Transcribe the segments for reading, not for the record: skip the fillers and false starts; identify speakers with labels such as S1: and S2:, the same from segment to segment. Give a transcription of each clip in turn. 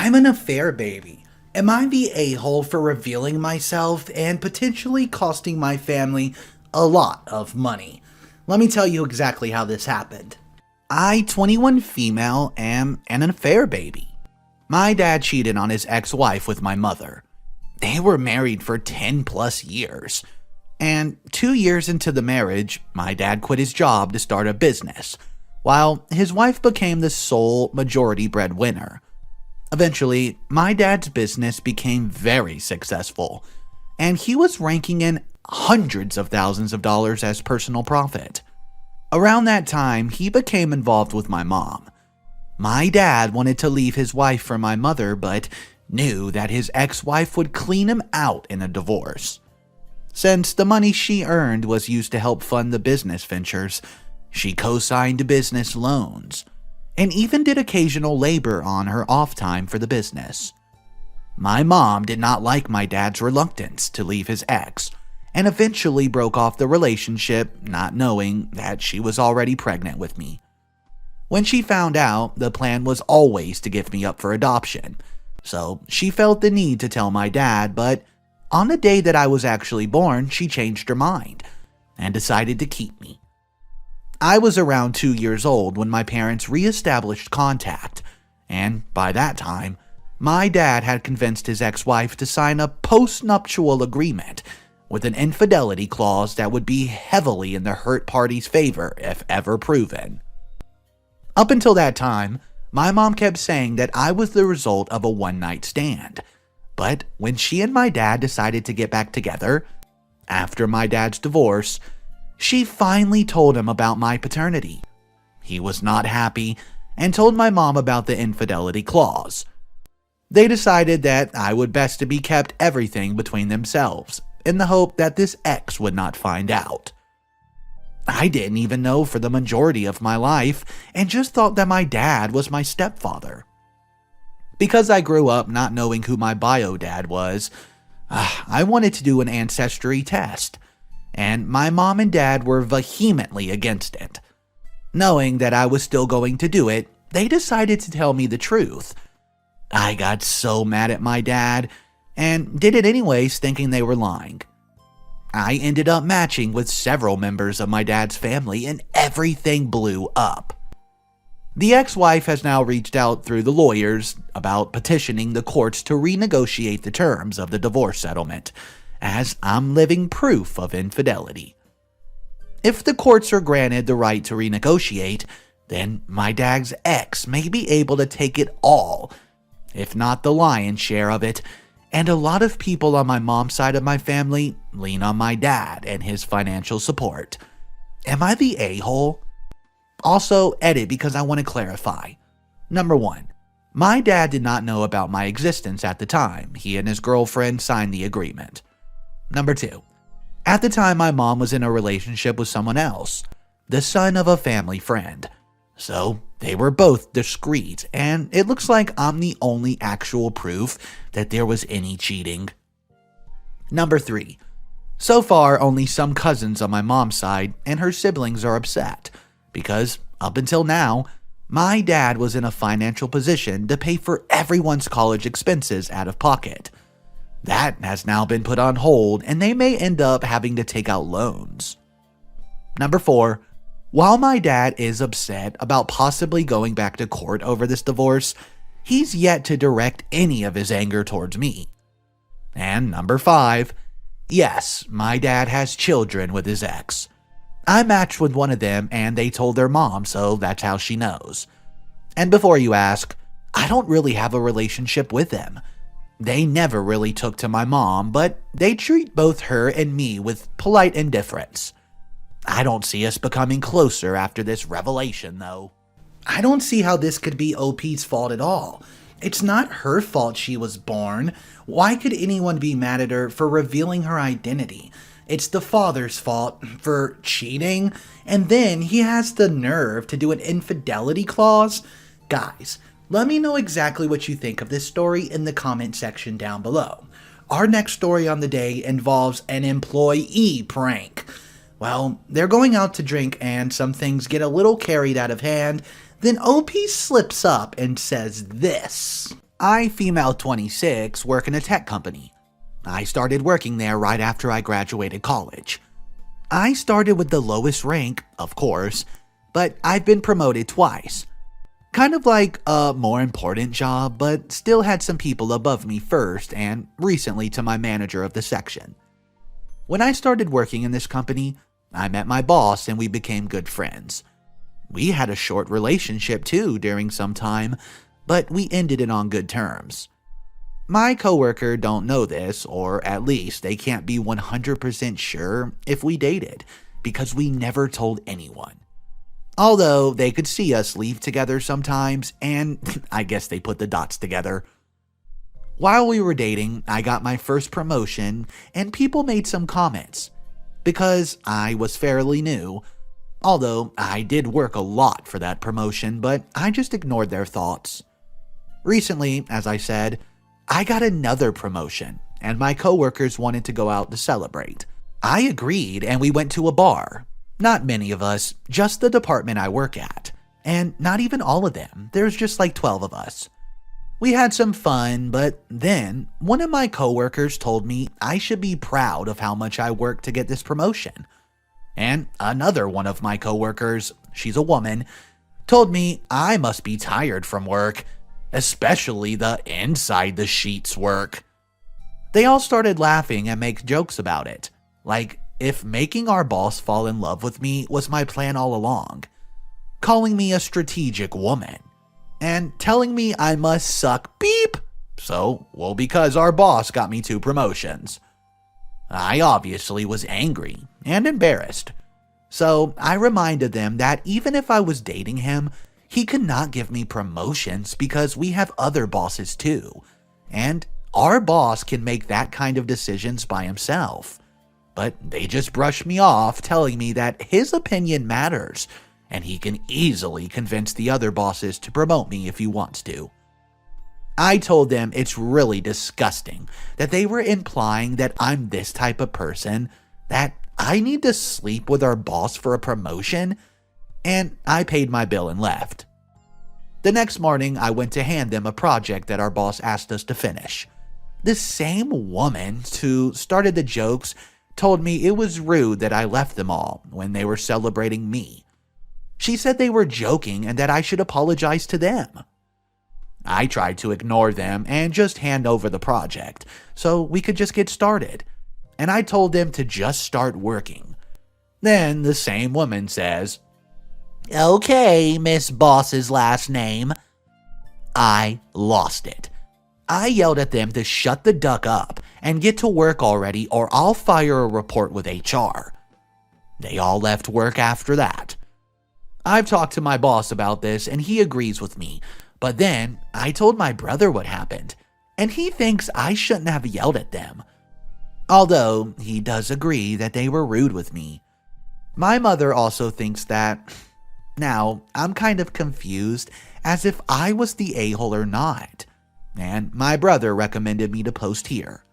S1: I'm an affair baby. Am I the a-hole for revealing myself and potentially costing my family a lot of money? Let me tell you exactly how this happened. I, 21 female, am an affair baby. My dad cheated on his ex-wife with my mother. They were married for 10 plus years. And 2 years into the marriage, my dad quit his job to start a business, while his wife became the sole majority breadwinner. Eventually, my dad's business became very successful, and he was ranking in hundreds of thousands of dollars as personal profit. Around that time, he became involved with my mom. My dad wanted to leave his wife for my mother, but knew that his ex-wife would clean him out in a divorce. Since the money she earned was used to help fund the business ventures, she co-signed business loans, and even did occasional labor on her off time for the business. My mom did not like my dad's reluctance to leave his ex, and eventually broke off the relationship, not knowing that she was already pregnant with me. When she found out, the plan was always to give me up for adoption, so she felt the need to tell my dad, but on the day that I was actually born, she changed her mind and decided to keep me. I was around 2 years old when my parents re-established contact, and by that time, my dad had convinced his ex-wife to sign a post-nuptial agreement with an infidelity clause that would be heavily in the hurt party's favor if ever proven. Up until that time, my mom kept saying that I was the result of a one-night stand, but when she and my dad decided to get back together, after my dad's divorce, she finally told him about my paternity. He was not happy and told my mom about the infidelity clause. They decided that I would best to be kept everything between themselves, in the hope that this ex would not find out. I didn't even know for the majority of my life and just thought that my dad was my stepfather. Because I grew up not knowing who my bio dad was, I wanted to do an ancestry test, and my mom and dad were vehemently against it. Knowing that I was still going to do it, they decided to tell me the truth. I got so mad at my dad, and did it anyways thinking they were lying. I ended up matching with several members of my dad's family, and everything blew up. The ex-wife has now reached out through the lawyers about petitioning the courts to renegotiate the terms of the divorce settlement, as I'm living proof of infidelity. If the courts are granted the right to renegotiate, then my dad's ex may be able to take it all, if not the lion's share of it, and a lot of people on my mom's side of my family lean on my dad and his financial support. Am I the a-hole? Also, edit because I want to clarify. Number 1. My dad did not know about my existence at the time he and his girlfriend signed the agreement. Number 2. At the time, my mom was in a relationship with someone else, the son of a family friend. So, they were both discreet, and it looks like I'm the only actual proof that there was any cheating. Number 3. So far, only some cousins on my mom's side and her siblings are upset, because up until now, my dad was in a financial position to pay for everyone's college expenses out of pocket. That has now been put on hold, and they may end up having to take out loans. Number 4. While my dad is upset about possibly going back to court over this divorce, he's yet to direct any of his anger towards me. And number 5. Yes, my dad has children with his ex. I matched with one of them and they told their mom, so that's how she knows. And before you ask, I don't really have a relationship with them. They never really took to my mom, but they treat both her and me with polite indifference. I don't see us becoming closer after this revelation, though. I don't see how this could be OP's fault at all. It's not her fault she was born. Why could anyone be mad at her for revealing her identity? It's the father's fault for cheating, and then he has the nerve to do an infidelity clause? Guys, let me know exactly what you think of this story in the comment section down below. Our next story on the day involves an employee prank. Well, they're going out to drink and some things get a little carried out of hand. Then OP slips up and says this. I, female 26, work in a tech company. I started working there right after I graduated college. I started with the lowest rank, of course, but I've been promoted twice. Kind of like a more important job, but still had some people above me first and recently to my manager of the section. When I started working in this company, I met my boss and we became good friends. We had a short relationship too during some time, but we ended it on good terms. My coworker don't know this, or at least they can't be 100% sure if we dated, because we never told anyone. Although they could see us leave together sometimes, and I guess they put the dots together. While we were dating, I got my first promotion, and people made some comments. Because I was fairly new, although I did work a lot for that promotion, but I just ignored their thoughts. Recently, as I said, I got another promotion, and my coworkers wanted to go out to celebrate. I agreed, and we went to a bar. Not many of us, just the department I work at. And not even all of them, there's just like 12 of us. We had some fun, but then one of my coworkers told me I should be proud of how much I worked to get this promotion. And another one of my coworkers, she's a woman, told me I must be tired from work, especially the inside the sheets work. They all started laughing and make jokes about it, like if making our boss fall in love with me was my plan all along, calling me a strategic woman, and telling me I must suck beep. Because our boss got me 2 promotions. I obviously was angry and embarrassed, so I reminded them that even if I was dating him, he could not give me promotions because we have other bosses too, and our boss can make that kind of decisions by himself. But they just brushed me off, telling me that his opinion matters, and he can easily convince the other bosses to promote me if he wants to. I told them it's really disgusting that they were implying that I'm this type of person, that I need to sleep with our boss for a promotion, and I paid my bill and left. The next morning, I went to hand them a project that our boss asked us to finish. The same woman who started the jokes told me it was rude that I left them all when they were celebrating me. She said they were joking and that I should apologize to them. I tried to ignore them and just hand over the project so we could just get started, and I told them to just start working. Then the same woman says, "Okay, Miss Boss's last name." I lost it. I yelled at them to shut the duck up and get to work already, or I'll fire a report with HR. They all left work after that. I've talked to my boss about this and he agrees with me, but then I told my brother what happened, and he thinks I shouldn't have yelled at them. Although he does agree that they were rude with me. My mother also thinks that. Now, I'm kind of confused as if I was the a-hole or not, and my brother recommended me to post here.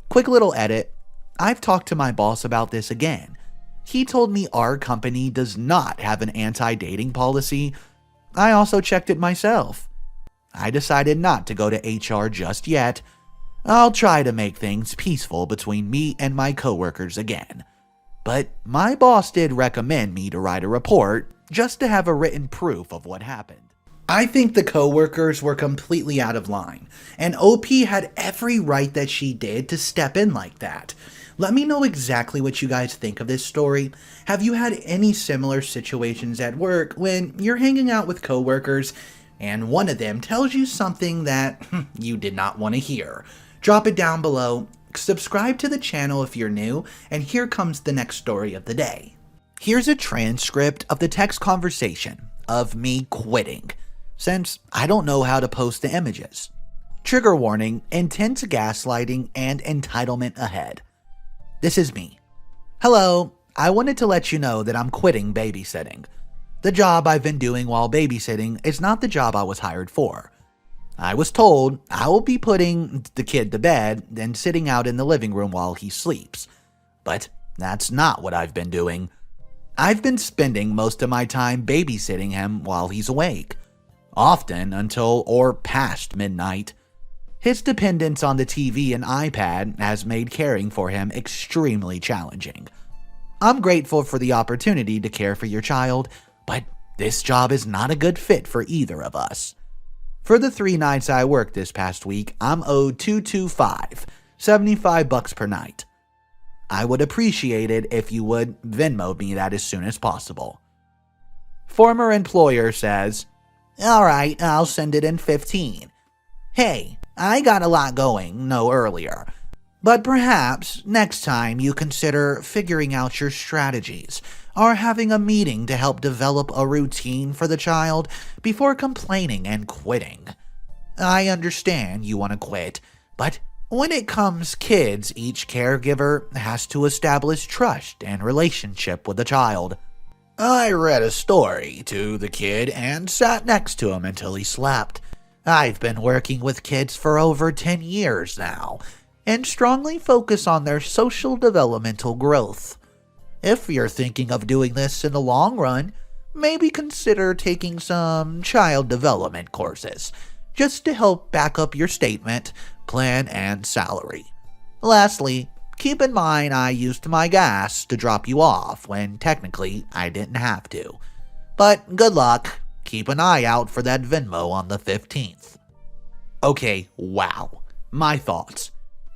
S1: Quick little edit, I've talked to my boss about this again. He told me our company does not have an anti-dating policy. I also checked it myself. I decided not to go to HR just yet. I'll try to make things peaceful between me and my coworkers again. But my boss did recommend me to write a report just to have a written proof of what happened. I think the coworkers were completely out of line, and OP had every right that she did to step in like that. Let me know exactly what you guys think of this story. Have you had any similar situations at work when you're hanging out with coworkers and one of them tells you something that you did not want to hear? Drop it down below, subscribe to the channel if you're new, and here comes the next story of the day. Here's a transcript of the text conversation of me quitting, since I don't know how to post the images. Trigger warning, intense gaslighting, and entitlement ahead. This is me. Hello, I wanted to let you know that I'm quitting babysitting. The job I've been doing while babysitting is not the job I was hired for. I was told I will be putting the kid to bed and sitting out in the living room while he sleeps. But that's not what I've been doing. I've been spending most of my time babysitting him while he's awake, often until or past midnight. His dependence on the TV and iPad has made caring for him extremely challenging. I'm grateful for the opportunity to care for your child, but this job is not a good fit for either of us. For the 3 nights I worked this past week, I'm owed $225, $75 per night. I would appreciate it if you would Venmo me that as soon as possible. Former employer says, "Alright, I'll send it in 15. Hey, I got a lot going no earlier, but perhaps next time you consider figuring out your strategies or having a meeting to help develop a routine for the child before complaining and quitting. I understand you want to quit, but when it comes kids, each caregiver has to establish trust and relationship with the child." I read a story to the kid and sat next to him until he slept. I've been working with kids for over 10 years now, and strongly focus on their social developmental growth. If you're thinking of doing this in the long run, maybe consider taking some child development courses, just to help back up your statement, plan, and salary. Lastly, keep in mind I used my gas to drop you off when technically I didn't have to. But good luck. Keep an eye out for that Venmo on the 15th. Okay, wow. My thoughts.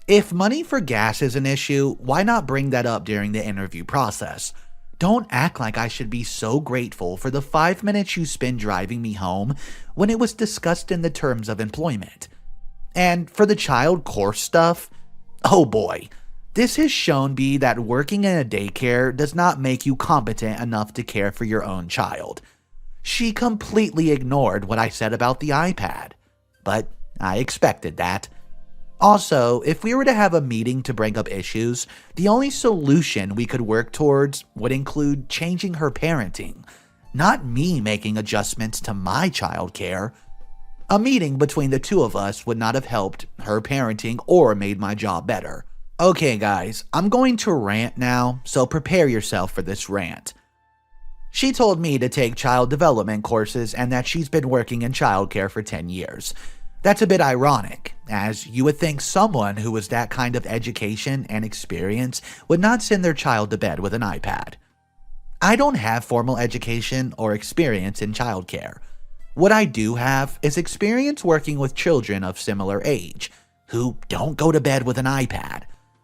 S1: If money for gas is an issue, why not bring that up during the interview process? Don't act like I should be so grateful for the 5 minutes you spend driving me home when it was discussed in the terms of employment. And for the child course stuff, oh boy, this has shown me that working in a daycare does not make you competent enough to care for your own child. She completely ignored what I said about the iPad, but I expected that. Also, if we were to have a meeting to bring up issues, the only solution we could work towards would include changing her parenting, not me making adjustments to my child care. A meeting between the two of us would not have helped her parenting or made my job better. Okay guys, I'm going to rant now, so prepare yourself for this rant. She told me to take child development courses and that she's been working in childcare for 10 years. That's a bit ironic, as you would think someone who has that kind of education and experience would not send their child to bed with an iPad. I don't have formal education or experience in childcare. What I do have is experience working with children of similar age, who don't go to bed with an iPad,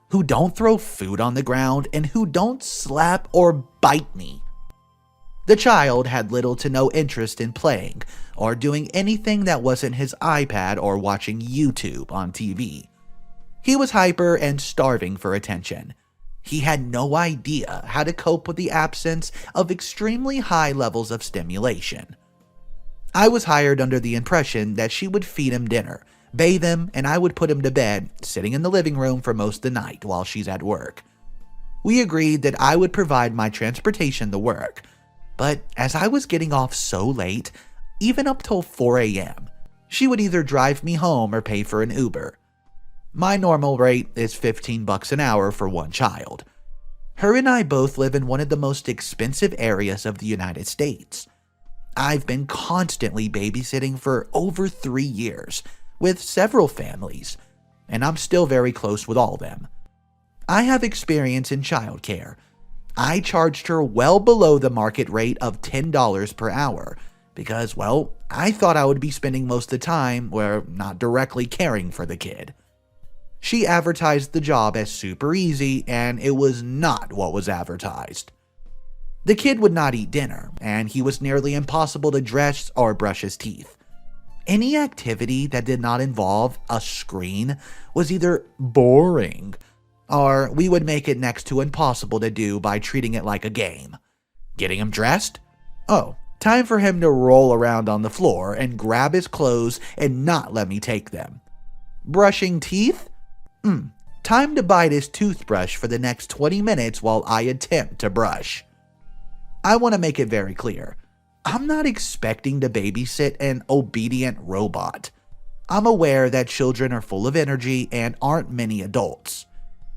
S1: who don't throw food on the ground, and who don't slap or bite me. The child had little to no interest in playing or doing anything that wasn't his iPad or watching YouTube on TV. He was hyper and starving for attention. He had no idea how to cope with the absence of extremely high levels of stimulation. I was hired under the impression that she would feed him dinner, bathe him, and I would put him to bed, sitting in the living room for most of the night while she's at work. We agreed that I would provide my transportation to work, but as I was getting off so late, even up till 4 a.m., she would either drive me home or pay for an Uber. My normal rate is $15 an hour for one child. Her and I both live in one of the most expensive areas of the United States. I've been constantly babysitting for over 3 years with several families, and I'm still very close with all of them. I have experience in childcare. I charged her well below the market rate of $10 per hour because, well, I thought I would be spending most of the time not directly caring for the kid. She advertised the job as super easy, and it was not what was advertised. The kid would not eat dinner, and he was nearly impossible to dress or brush his teeth. Any activity that did not involve a screen was either boring, or we would make it next to impossible to do by treating it like a game. Getting him dressed? Oh, time for him to roll around on the floor and grab his clothes and not let me take them. Brushing teeth? Time to bite his toothbrush for the next 20 minutes while I attempt to brush. I want to make it very clear. I'm not expecting to babysit an obedient robot. I'm aware that children are full of energy and aren't many adults.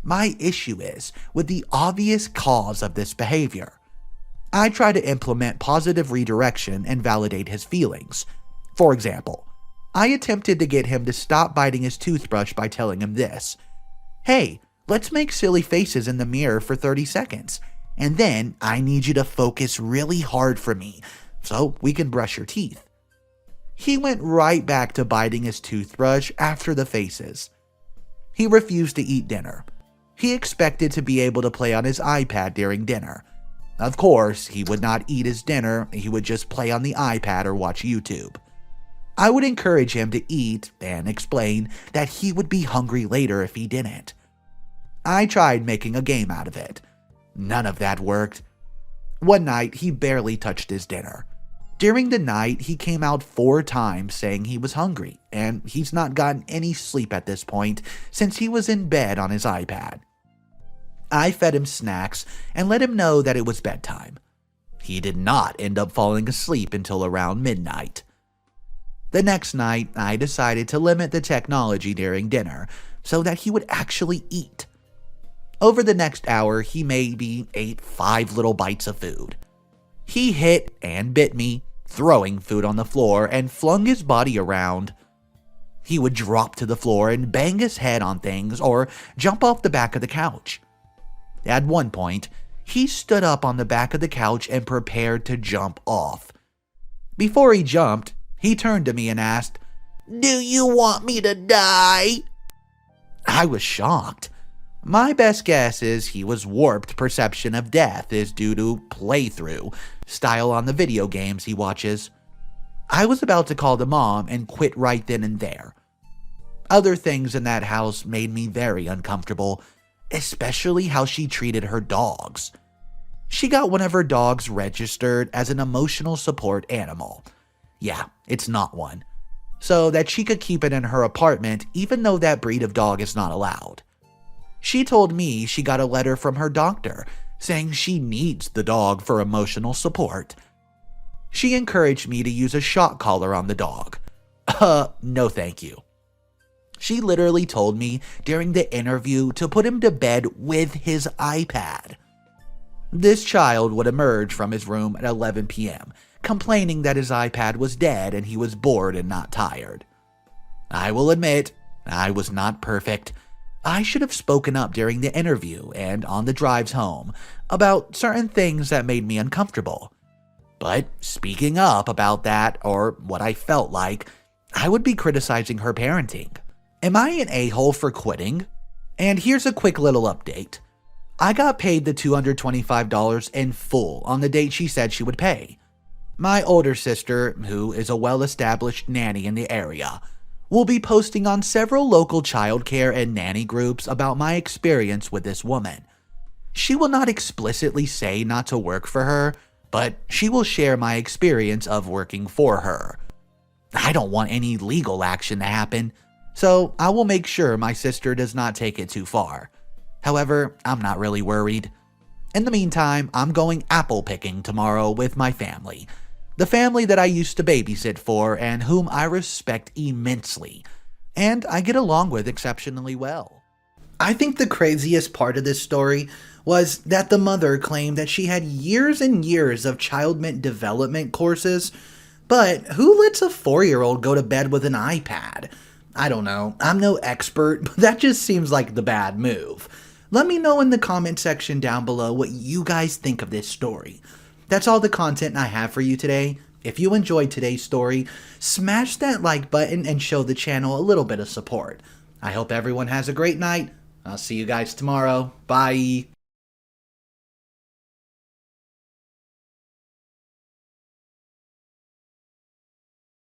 S1: My issue is with the obvious cause of this behavior. I try to implement positive redirection and validate his feelings. For example, I attempted to get him to stop biting his toothbrush by telling him this: "Hey, let's make silly faces in the mirror for 30 seconds, and then I need you to focus really hard for me so we can brush your teeth." He went right back to biting his toothbrush after the faces. He refused to eat dinner. He expected to be able to play on his iPad during dinner. Of course, he would not eat his dinner, he would just play on the iPad or watch YouTube. I would encourage him to eat and explain that he would be hungry later if he didn't. I tried making a game out of it. None of that worked. One night, he barely touched his dinner. During the night, he came out 4 times saying he was hungry, and he's not gotten any sleep at this point since he was in bed on his iPad. I fed him snacks and let him know that it was bedtime. He did not end up falling asleep until around midnight. The next night, I decided to limit the technology during dinner so that he would actually eat. Over the next hour, he maybe ate 5 little bites of food. He hit and bit me, throwing food on the floor, and flung his body around. He would drop to the floor and bang his head on things or jump off the back of the couch. At one point, he stood up on the back of the couch and prepared to jump off. Before he jumped, he turned to me and asked, "Do you want me to die?" I was shocked. My best guess is he was warped perception of death is due to playthrough style on the video games he watches. I was about to call the mom and quit right then and there. Other things in that house made me very uncomfortable, especially how she treated her dogs. She got one of her dogs registered as an emotional support animal. Yeah, it's not one. So that she could keep it in her apartment even though that breed of dog is not allowed. She told me she got a letter from her doctor saying she needs the dog for emotional support. She encouraged me to use a shock collar on the dog. No thank you. She literally told me during the interview to put him to bed with his iPad. This child would emerge from his room at 11 p.m., complaining that his iPad was dead and he was bored and not tired. I will admit, I was not perfect. I should have spoken up during the interview and on the drives home about certain things that made me uncomfortable. But speaking up about that, or what I felt like, I would be criticizing her parenting. Am I an a-hole for quitting? And here's a quick little update. I got paid the $225 in full on the date she said she would pay. My older sister, who is a well-established nanny in the area, will be posting on several local childcare and nanny groups about my experience with this woman. She will not explicitly say not to work for her, but she will share my experience of working for her. I don't want any legal action to happen, so I will make sure my sister does not take it too far. However, I'm not really worried. In the meantime, I'm going apple picking tomorrow with my family. The family that I used to babysit for and whom I respect immensely, and I get along with exceptionally well. I think the craziest part of this story was that the mother claimed that she had years and years of child development courses, but who lets a 4-year-old go to bed with an iPad? I don't know, I'm no expert, but that just seems like the bad move. Let me know in the comment section down below what you guys think of this story. That's all the content I have for you today. If you enjoyed today's story, smash that like button and show the channel a little bit of support. I hope everyone has a great night. I'll see you guys tomorrow. Bye.